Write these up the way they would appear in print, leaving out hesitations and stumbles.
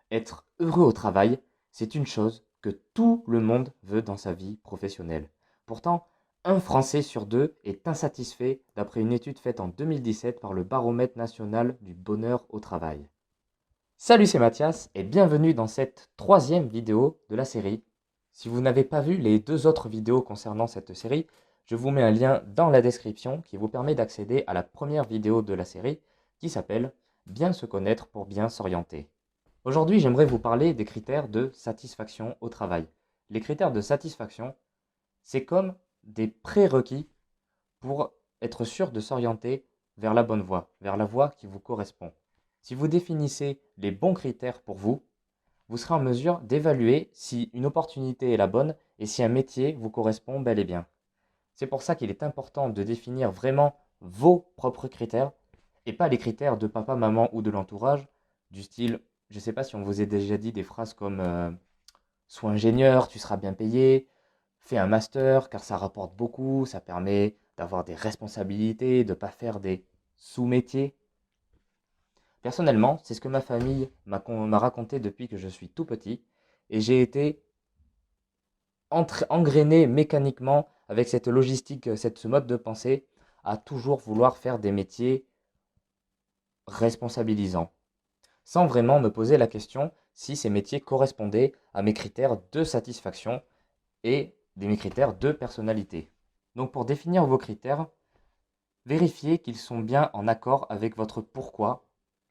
Être heureux au travail, c'est une chose que tout le monde veut dans sa vie professionnelle. Pourtant, un Français sur deux est insatisfait d'après une étude faite en 2017 par le Baromètre national du bonheur au travail. Salut, c'est Mathias et bienvenue dans cette troisième vidéo de la série. Si vous n'avez pas vu les deux autres vidéos concernant cette série, je vous mets un lien dans la description qui vous permet d'accéder à la première vidéo de la série qui s'appelle Bien se connaître pour bien s'orienter. Aujourd'hui, j'aimerais vous parler des critères de satisfaction au travail. Les critères de satisfaction, c'est comme des prérequis pour être sûr de s'orienter vers la bonne voie, vers la voie qui vous correspond. Si vous définissez les bons critères pour vous, vous serez en mesure d'évaluer si une opportunité est la bonne et si un métier vous correspond bel et bien. C'est pour ça qu'il est important de définir vraiment vos propres critères et pas les critères de papa, maman ou de l'entourage, du style, je ne sais pas si on vous a déjà dit des phrases comme sois ingénieur, tu seras bien payé, fais un master car ça rapporte beaucoup, ça permet d'avoir des responsabilités, de ne pas faire des sous-métiers. Personnellement, c'est ce que ma famille m'a raconté depuis que je suis tout petit et j'ai été engrainé mécaniquement avec cette logistique, ce mode de pensée à toujours vouloir faire des métiers responsabilisants, sans vraiment me poser la question si ces métiers correspondaient à mes critères de satisfaction et mes critères de personnalité. Donc pour définir vos critères, vérifiez qu'ils sont bien en accord avec votre pourquoi,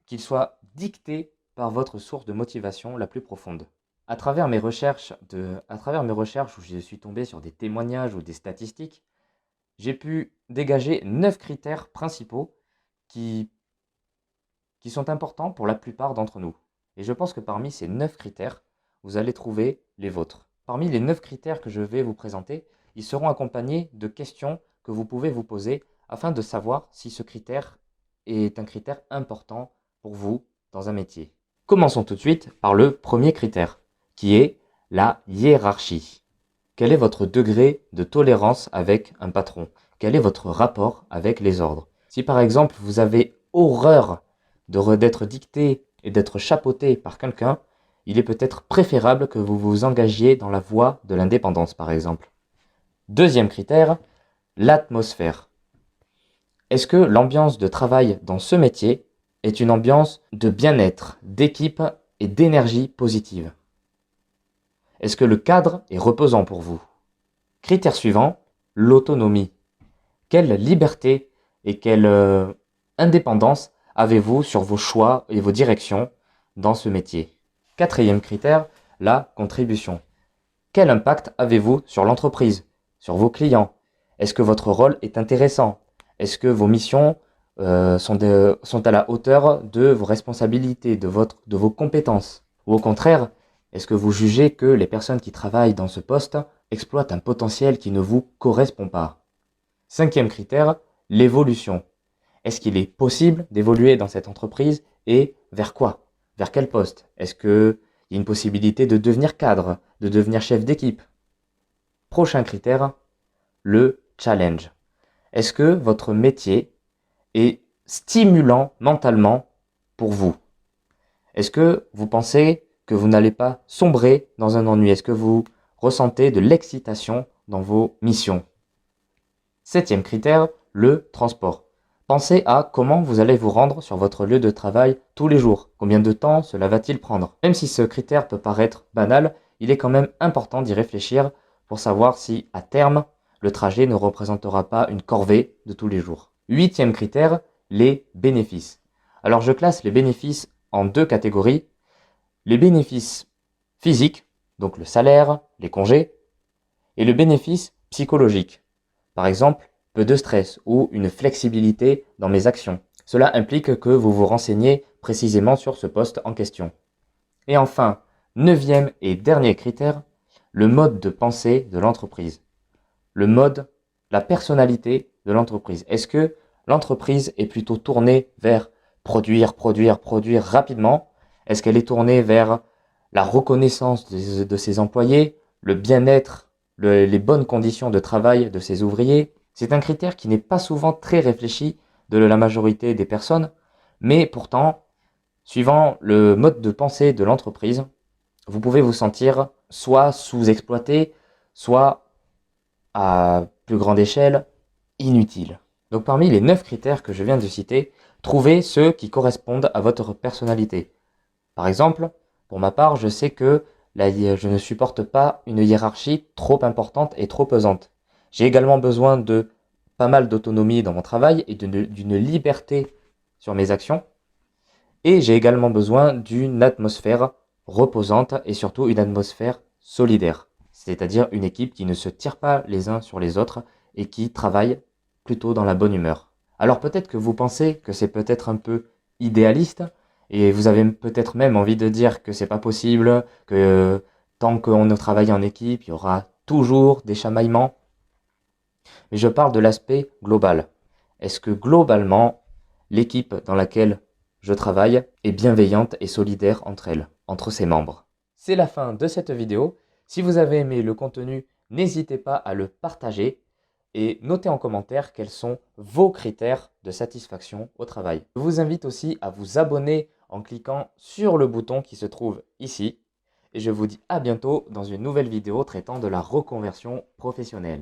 qu'ils soient dictés par votre source de motivation la plus profonde. À travers mes recherches où je suis tombé sur des témoignages ou des statistiques, j'ai pu dégager 9 critères principaux qui sont importants pour la plupart d'entre nous. Et je pense que parmi ces 9 critères, vous allez trouver les vôtres. Parmi les 9 critères que je vais vous présenter, ils seront accompagnés de questions que vous pouvez vous poser afin de savoir si ce critère est un critère important pour vous dans un métier. Commençons tout de suite par le premier critère, qui est la hiérarchie. Quel est votre degré de tolérance avec un patron? Quel est votre rapport avec les ordres? Si par exemple vous avez horreur d'être dicté et d'être chapeauté par quelqu'un, il est peut-être préférable que vous vous engagiez dans la voie de l'indépendance par exemple. Deuxième critère, l'atmosphère. Est-ce que l'ambiance de travail dans ce métier est une ambiance de bien-être, d'équipe et d'énergie positive? Est-ce que le cadre est reposant pour vous? Critère suivant, l'autonomie. Quelle liberté et quelle indépendance avez-vous sur vos choix et vos directions dans ce métier? Quatrième critère, la contribution. Quel impact avez-vous sur l'entreprise, sur vos clients? Est-ce que votre rôle est intéressant? Est-ce que vos missions sont à la hauteur de vos responsabilités, de vos compétences? Ou au contraire, est-ce que vous jugez que les personnes qui travaillent dans ce poste exploitent un potentiel qui ne vous correspond pas? Cinquième critère, l'évolution. Est-ce qu'il est possible d'évoluer dans cette entreprise et vers quoi? Vers quel poste? Est-ce qu'il y a une possibilité de devenir cadre, de devenir chef d'équipe? Prochain critère, le challenge. Est-ce que votre métier est stimulant mentalement pour vous? Est-ce que vous pensez que vous n'allez pas sombrer dans un ennui? Est-ce que vous ressentez de l'excitation dans vos missions? Septième critère, le transport. Pensez à comment vous allez vous rendre sur votre lieu de travail tous les jours. Combien de temps cela va-t-il prendre? Même si ce critère peut paraître banal, il est quand même important d'y réfléchir pour savoir si, à terme, le trajet ne représentera pas une corvée de tous les jours. Huitième critère, les bénéfices. Alors je classe les bénéfices en deux catégories. Les bénéfices physiques, donc le salaire, les congés, et le bénéfice psychologique. Par exemple, peu de stress ou une flexibilité dans mes actions. Cela implique que vous vous renseignez précisément sur ce poste en question. Et enfin, neuvième et dernier critère, le mode de pensée de l'entreprise. Le mode, la personnalité de l'entreprise. Est-ce que l'entreprise est plutôt tournée vers produire, produire, produire rapidement? Est-ce qu'elle est tournée vers la reconnaissance de ses employés, le bien-être, les bonnes conditions de travail de ses ouvriers? C'est un critère qui n'est pas souvent très réfléchi de la majorité des personnes, mais pourtant Suivant le mode de pensée de l'entreprise, vous pouvez vous sentir soit sous-exploité, soit à plus grande échelle, inutile. Donc parmi les 9 critères que je viens de citer, trouvez ceux qui correspondent à votre personnalité. Par exemple, pour ma part, je sais que je ne supporte pas une hiérarchie trop importante et trop pesante. J'ai également besoin de pas mal d'autonomie dans mon travail et d'une liberté sur mes actions. Et j'ai également besoin d'une atmosphère reposante et surtout une atmosphère solidaire. C'est-à-dire une équipe qui ne se tire pas les uns sur les autres et qui travaille plutôt dans la bonne humeur. Alors peut-être que vous pensez que c'est peut-être un peu idéaliste et vous avez peut-être même envie de dire que c'est pas possible, que tant qu'on travaille en équipe, il y aura toujours des chamaillements. Mais je parle de l'aspect global. Est-ce que globalement, l'équipe dans laquelle je travaille est bienveillante et solidaire entre elles, entre ses membres? C'est la fin de cette vidéo. Si vous avez aimé le contenu, n'hésitez pas à le partager et notez en commentaire quels sont vos critères de satisfaction au travail. Je vous invite aussi à vous abonner en cliquant sur le bouton qui se trouve ici. Et je vous dis à bientôt dans une nouvelle vidéo traitant de la reconversion professionnelle.